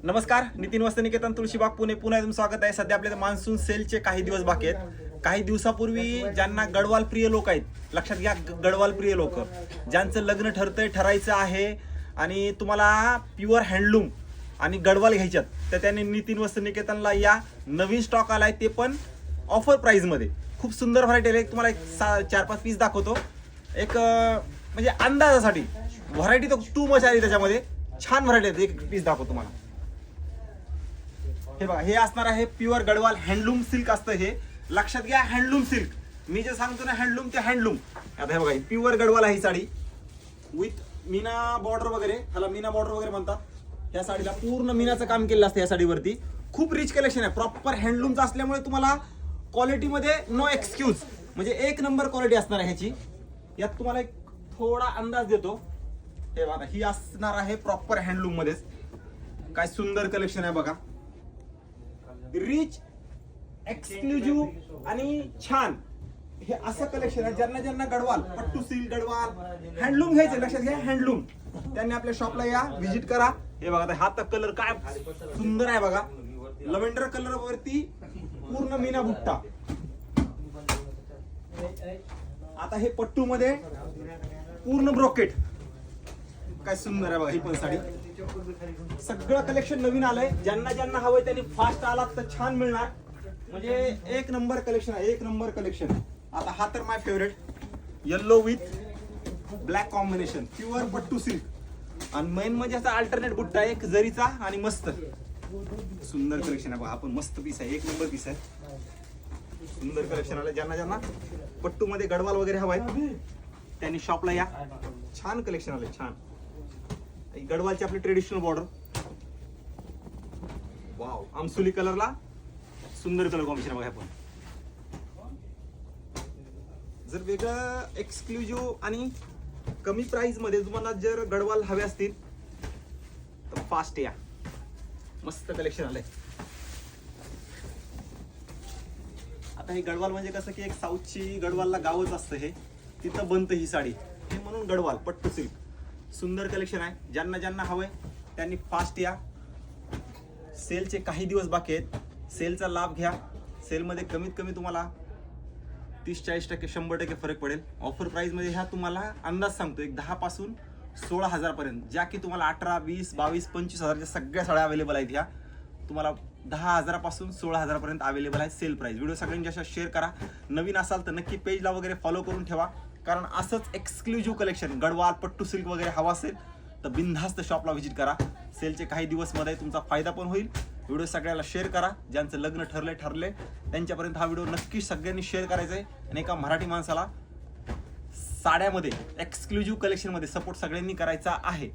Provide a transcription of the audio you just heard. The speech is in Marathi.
नमस्कार, नितीन वस्त्रनिकेतन तुळशीबाग पुणे पुन्हा तुमचं स्वागत आहे। सध्या आपल्या मान्सून सेलचे काही दिवस बाकी आहेत। काही दिवसापूर्वी ज्यांना गडवाल प्रिय लोक आहेत, लक्षात घ्या गडवाल प्रिय लोक ज्यांचं लग्न ठरायचं आहे आणि तुम्हाला प्युअर हँडलूम आणि गडवाल घ्यायच्यात, तर त्यांनी नितीन वस्त्रनिकेतनला या। नवीन स्टॉक आलाय, ते पण ऑफर प्राइस मध्ये। खूप सुंदर व्हरायटी आहे। तुम्हाला एक 4-5 पीस दाखवतो, एक म्हणजे अंदाजासाठी। व्हरायटी तर टू मच आहे त्याच्यामध्ये, छान व्हरायटी आहे। एक पीस दाखवतो तुम्हाला। हे बघा, हे असणार आहे प्युअर गडवाल हँडलूम सिल्क असतं हे, लक्षात घ्या हँडलूम सिल्क। मी जे सांगतो ना हँडलूम ते हँडलूम। आता हे बघा, प्युअर गडवाल आहे ही साडी विथ मीना बॉर्डर वगैरे, ह्याला मीना बॉर्डर वगैरे म्हणतात। या साडीला पूर्ण मीनाचं काम केलेलं असतं या साडीवरती। खूप रिच कलेक्शन आहे, प्रॉपर हँडलूमचं असल्यामुळे तुम्हाला क्वालिटी मध्ये नो एक्सक्यूज, म्हणजे एक नंबर क्वालिटी असणार आहे ह्याची। यात तुम्हाला एक थोडा अंदाज देतो। हे बघा, ही असणार आहे प्रॉपर हँडलूम मध्येच। काय सुंदर कलेक्शन आहे बघा, रिच एक्सक्लुझिव्ह आणि छान। हे असं कलेक्शन आहे, ज्यांना ज्यांना गडवाल पट्टू सिल्क गडवाल हँडलूम घ्यायचे, लक्षात घ्या हँडलूम, त्यांनी आपल्या शॉपला या, व्हिजिट करा। हे बघा, हा तर कलर काय सुंदर आहे बघा, लव्हेंडर कलर वरती पूर्ण मीना बुट्टा। आता हे पट्टू मध्ये पूर्ण ब्रोकेट, काय सुंदर आहे बघा ही पण साडी। सगळं कलेक्शन नवीन आलंय, ज्यांना ज्यांना हवंय त्यांनी फास्ट आलात तर छान मिळणार, म्हणजे एक नंबर कलेक्शन आहे, एक नंबर कलेक्शन। आता हा तर my favourite, yellow with black combination, pure pattu silk आणि मेन म्हणजे असा अल्टरनेट बुट्टा एक जरीचा आणि मस्त सुंदर कलेक्शन आहे बघा। आपण मस्त पीस आहे, एक नंबर पीस आहे, सुंदर कलेक्शन आलं। ज्यांना ज्यांना पट्टू मध्ये गडवाल वगैरे हवाय त्यांनी शॉपला या, छान कलेक्शन आलंय, छान। गडवालची आपली ट्रेडिशनल बॉर्डर, वाव, आमसुली कलरला सुंदर कलर कॉम्बिनेशन बघा। आपण जर वेगळं एक्सक्लुझिव्ह आणि कमी प्राइस मध्ये तुम्हाला जर गडवाल हवे असतील तर फास्ट या, मस्त कलेक्शन आलंय। आता हे गडवाल म्हणजे कसं की एक साऊथची गडवालला गावच असतं, हे तिथं बनतं ही साडी, हे म्हणून गडवाल पट्टू सिल्क। सुंदर कलेक्शन आहे, ज्यांना ज्यांना हवंय त्यांनी फास्ट या। सेलचे काही दिवस बाकी आहेत, सेलचा लाभ घ्या। सेलमध्ये कमीत कमी तुम्हाला 30-40%, 100% फरक पडेल। ऑफर प्राइस मध्ये ह्या तुम्हाला अंदाज सांगतो, एक 10 पासून 16,000 पर्यंत, ज्या की तुम्हाला 18, 20, 22, 25,000च्या सगळ्या साड्या अवेलेबल आहेत। ह्या तुम्हाला 10,000 पासून 16,000 पर्यंत अवेलेबल आहे सेल प्राइस। व्हिडिओ सगळ्यांनी जास्त शेअर करा। नवीन असाल तर नक्की पेजला वगैरे फॉलो करून ठेवा, कारण असंच एक्सक्लुझिव्ह कलेक्शन गडवाल पट्टू सिल्क वगैरे हवा असेल तर बिनधास्त शॉपला व्हिजिट करा। सेलचे काही दिवस मध्ये तुमचा फायदा पण होईल। व्हिडिओ सगळ्याला शेअर करा, ज्यांचं लग्न ठरले त्यांच्यापर्यंत हा व्हिडिओ नक्की सगळ्यांनी शेअर करायचा आहे। आणि एका मराठी माणसाला साड्यामध्ये एक्सक्लुझिव्ह कलेक्शन मध्ये सपोर्ट सगळ्यांनी करायचा आहे।